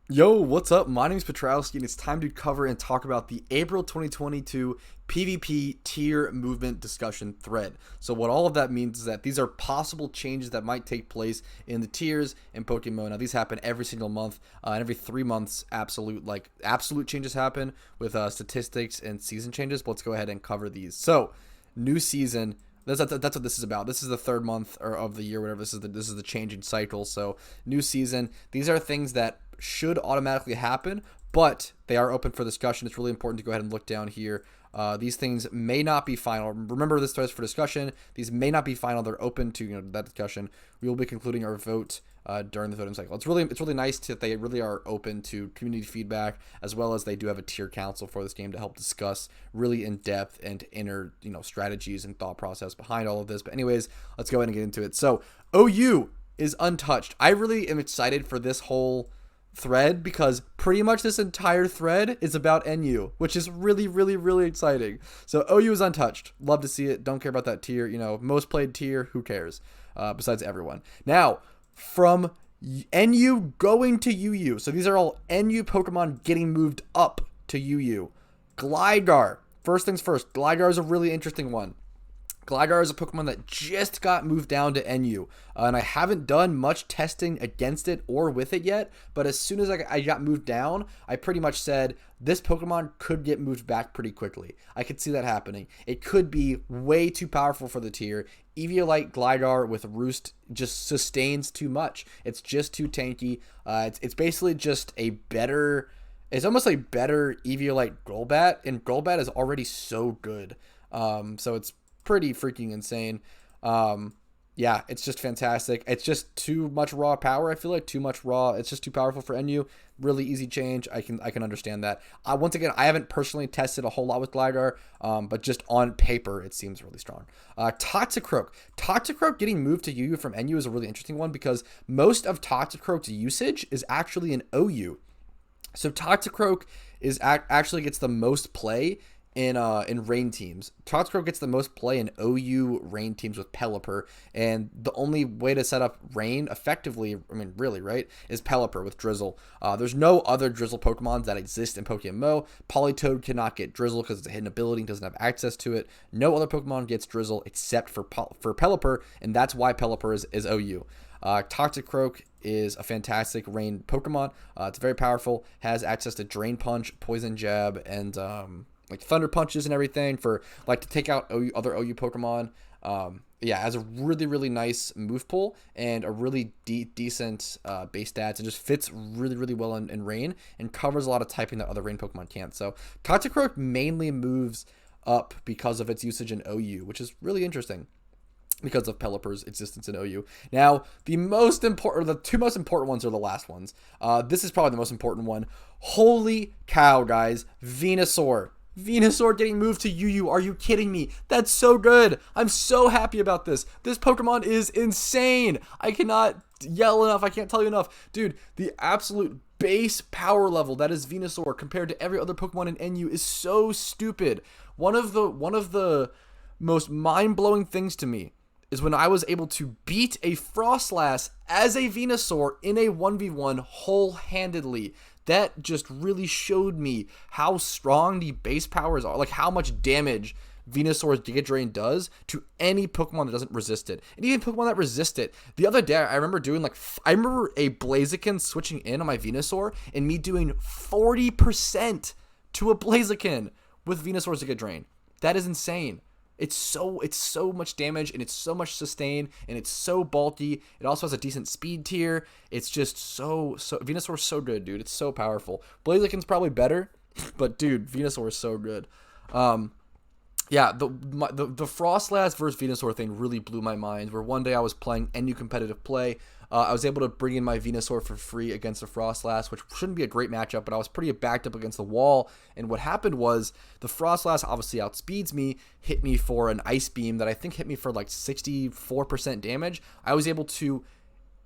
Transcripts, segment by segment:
Yo, what's up? My name is Patrouski, and it's time to cover and talk about the April 2022 PvP tier movement discussion thread. So what all of that means is that these are possible changes that might take place in the tiers in PokeMMO. Now these happen every single month, and every 3 months, absolute changes happen with statistics and season changes. But let's go ahead and cover these. So, new season. That's what this is about. This is the third month of the year, whatever. This is the changing cycle. So new season. These are things that should automatically happen, but they are open for discussion. It's really important to go ahead and look down here. These things may not be final. Remember, this thread is for discussion. These may not be final. They're open to that discussion. We will be concluding our vote during the voting cycle. It's really nice that they really are open to community feedback, as well as they do have a tier council for this game to help discuss really in depth and inner strategies and thought process behind all of this. But anyways, let's go ahead and get into it. So OU is untouched. I really am excited for this whole thread because pretty much this entire thread is about NU, which is really exciting. So OU is untouched. Love to see it. Don't care about that tier. Most played tier. Who cares? Besides everyone. Now, from NU going to UU. So these are all NU Pokemon getting moved up to UU. Gligar. First things first. Gligar is a really interesting one. Gligar is a Pokemon that just got moved down to NU, and I haven't done much testing against it or with it yet, but as soon as I got moved down, I pretty much said this Pokemon could get moved back pretty quickly. I could see that happening. It could be way too powerful for the tier. Eviolite Gligar with Roost just sustains too much. It's just too tanky. It's basically just a better... It's almost like better Eviolite Golbat, and Golbat is already so good. So it's pretty freaking insane. Yeah, it's just fantastic. It's just too much raw power. I feel like too much raw. It's just too powerful for NU. Really easy change. I can understand that. Once again, I haven't personally tested a whole lot with Gligar, but just on paper, it seems really strong. Toxicroak. Toxicroak getting moved to UU from NU is a really interesting one because most of Toxicroak's usage is actually in OU. So Toxicroak actually gets the most play in rain teams. Toxicroak gets the most play in OU rain teams with Pelipper, and the only way to set up rain effectively, really, right, is Pelipper with Drizzle. There's no other Drizzle Pokemon that exist in PokeMMO. Politoed cannot get Drizzle because it's a hidden ability and doesn't have access to it. No other Pokemon gets Drizzle except for Pelipper, and that's why Pelipper is OU. Toxicroak is a fantastic rain Pokemon. It's very powerful, has access to Drain Punch, Poison Jab, and like Thunder Punches and everything for to take out other OU Pokemon. Yeah, has a really nice move pool and a really decent base stats, and just fits really well in Rain and covers a lot of typing that other Rain Pokemon can't. So Toxicroak mainly moves up because of its usage in OU, which is really interesting because of Pelipper's existence in OU. Now, the two most important ones are the last ones. This is probably the most important one. Holy cow, guys. Venusaur getting moved to UU. Are you kidding me? That's so good. I'm so happy about this. This Pokemon is insane. I cannot yell enough. I can't tell you enough. Dude, the absolute base power level that is Venusaur compared to every other Pokemon in NU is so stupid. One of the most mind-blowing things to me is when I was able to beat a Frostlass as a Venusaur in a 1v1 whole-handedly. That just really showed me how strong the base powers are, like how much damage Venusaur's Giga Drain does to any Pokemon that doesn't resist it. And even Pokemon that resist it. The other day, I remember doing I remember a Blaziken switching in on my Venusaur and me doing 40% to a Blaziken with Venusaur's Giga Drain. That is insane. It's so much damage, and it's so much sustain, and it's so bulky. It also has a decent speed tier. It's just so Venusaur's so good, dude. It's so powerful. Blaziken's probably better, but dude, Venusaur is so good. Yeah, the Frostlass versus Venusaur thing really blew my mind. Where one day I was playing NU competitive play, I was able to bring in my Venusaur for free against the Frostlass, which shouldn't be a great matchup, but I was pretty backed up against the wall. And what happened was the Frostlass obviously outspeeds me, hit me for an Ice Beam that I think hit me for 64% damage. I was able to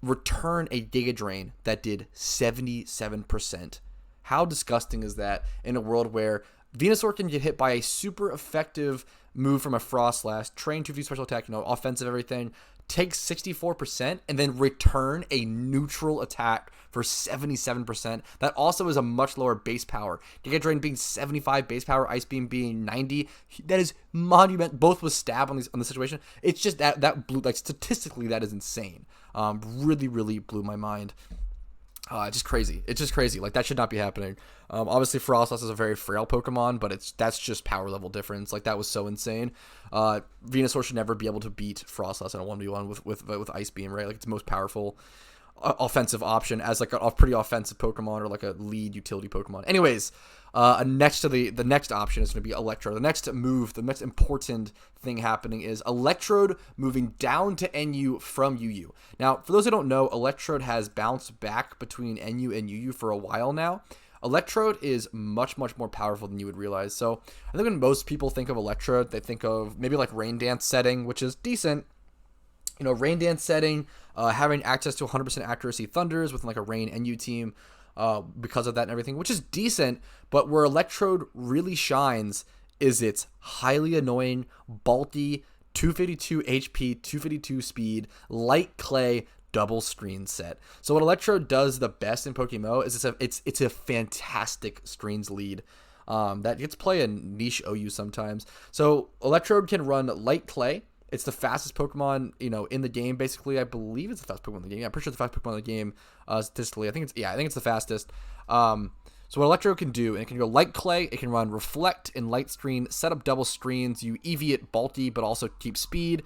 return a Giga Drain that did 77%. How disgusting is that in a world where Venusaur can get hit by a super effective move from a Frostlass, train 2v special attack, offensive everything, take 64%, and then return a neutral attack for 77%. That also is a much lower base power. Giga Drain being 75 base power, Ice Beam being 90. That is monument. Both with stab on the situation. It's just that blew, like, statistically that is insane. Really blew my mind. It's just crazy. It's just crazy. Like, that should not be happening. Obviously, Frostlass is a very frail Pokemon, but that's just power level difference. Like, that was so insane. Venusaur should never be able to beat Frostlass in a 1v1 with Ice Beam, right? Like, it's the most powerful offensive option as like a pretty offensive Pokemon or like a lead utility Pokemon. Anyways, next to the next option is going to be Electrode. The next move, the next important thing happening is Electrode moving down to NU from UU. Now, for those who don't know, Electrode has bounced back between NU and UU for a while now. Electrode is much more powerful than you would realize. So I think when most people think of Electrode, they think of maybe like Rain Dance setting, which is decent. You know, Rain Dance setting, having access to 100% accuracy Thunders with like a Rain NU team because of that and everything, which is decent. But where Electrode really shines is its highly annoying, bulky, 252 HP, 252 speed, light clay, double screen set. So what Electrode does the best in PokeMMO is it's a fantastic screens lead. That gets play in niche OU sometimes. So Electrode can run light clay. It's the fastest Pokemon, you know, in the game. Basically, I believe it's the fastest Pokemon in the game. I'm pretty sure it's the fastest Pokemon in the game statistically. I think it's the fastest. So what Electrode can do, and it can go Light Clay. It can run Reflect and Light Screen, set up double screens. You EV it bulky, but also keep speed.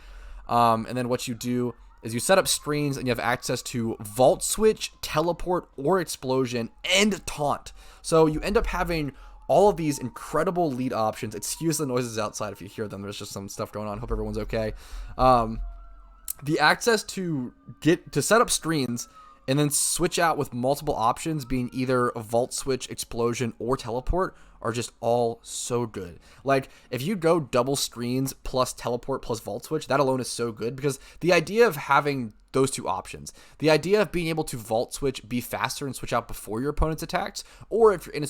And then what you do is you set up screens, and you have access to Vault Switch, Teleport, or Explosion, and Taunt. So you end up having all of these incredible lead options. Excuse the noises outside if you hear them. There's just some stuff going on. Hope everyone's okay. The access to set up screens and then switch out with multiple options being either a Vault Switch, Explosion, or Teleport are just all so good. Like, if you go double screens plus Teleport plus Vault Switch, that alone is so good, because the idea of having those two options, the idea of being able to Vault Switch, be faster, and switch out before your opponent's attacks, or if you're in a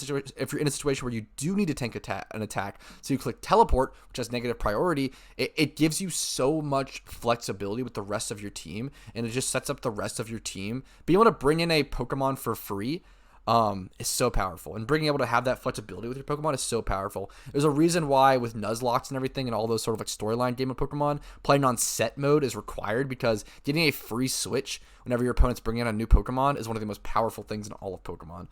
situation where you do need to tank an attack, so you click Teleport, which has negative priority, it gives you so much flexibility with the rest of your team, and it just sets up the rest of your team. Being able to bring in a Pokemon for free is so powerful, and being able to have that flexibility with your Pokemon is so powerful. There's a reason why with Nuzlocke and everything and all those sort of like storyline game of Pokemon, playing on set mode is required, because getting a free switch whenever your opponent's bringing in a new Pokemon is one of the most powerful things in all of Pokemon.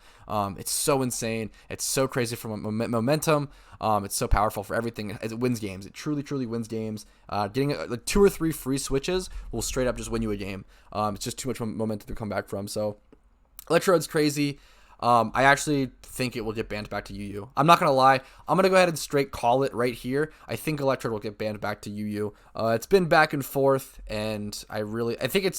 It's so insane. It's so crazy from momentum. It's so powerful for everything. It wins games. It truly wins games. Getting like 2 or 3 free switches will straight up just win you a game. It's just too much momentum to come back from. So Electrode's crazy. I actually think it will get banned back to UU. I'm not going to lie. I'm going to go ahead and straight call it right here. I think Electrode will get banned back to UU. It's been back and forth, and I think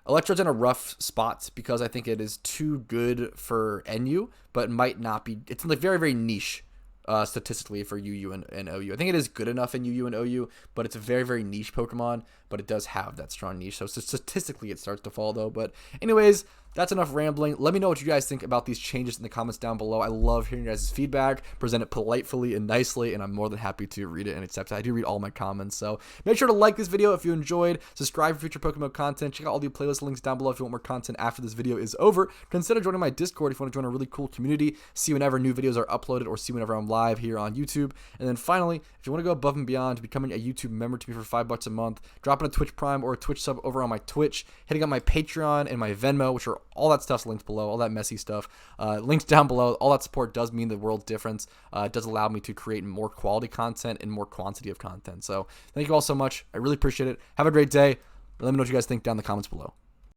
Electrode's in a rough spot, because I think it is too good for NU, but might not be. It's like very niche statistically for UU and OU. I think it is good enough in UU and OU, but it's a very niche Pokemon, but it does have that strong niche. So statistically it starts to fall though. But anyways, that's enough rambling. Let me know what you guys think about these changes in the comments down below. I love hearing your guys' feedback. Present it politely and nicely, and I'm more than happy to read it and accept it. I do read all my comments, so make sure to like this video if you enjoyed. Subscribe for future PokeMMO content. Check out all the playlist links down below if you want more content after this video is over. Consider joining my Discord if you want to join a really cool community. See whenever new videos are uploaded, or see whenever I'm live here on YouTube. And then finally, if you want to go above and beyond, becoming a YouTube member to me for $5 a month, dropping a Twitch Prime or a Twitch sub over on my Twitch, hitting up my Patreon and my Venmo, which are all that stuff's linked below, all that messy stuff, links down below. All that support does mean the world difference. It does allow me to create more quality content and more quantity of content. So thank you all so much. I really appreciate it. Have a great day. Let me know what you guys think down in the comments below.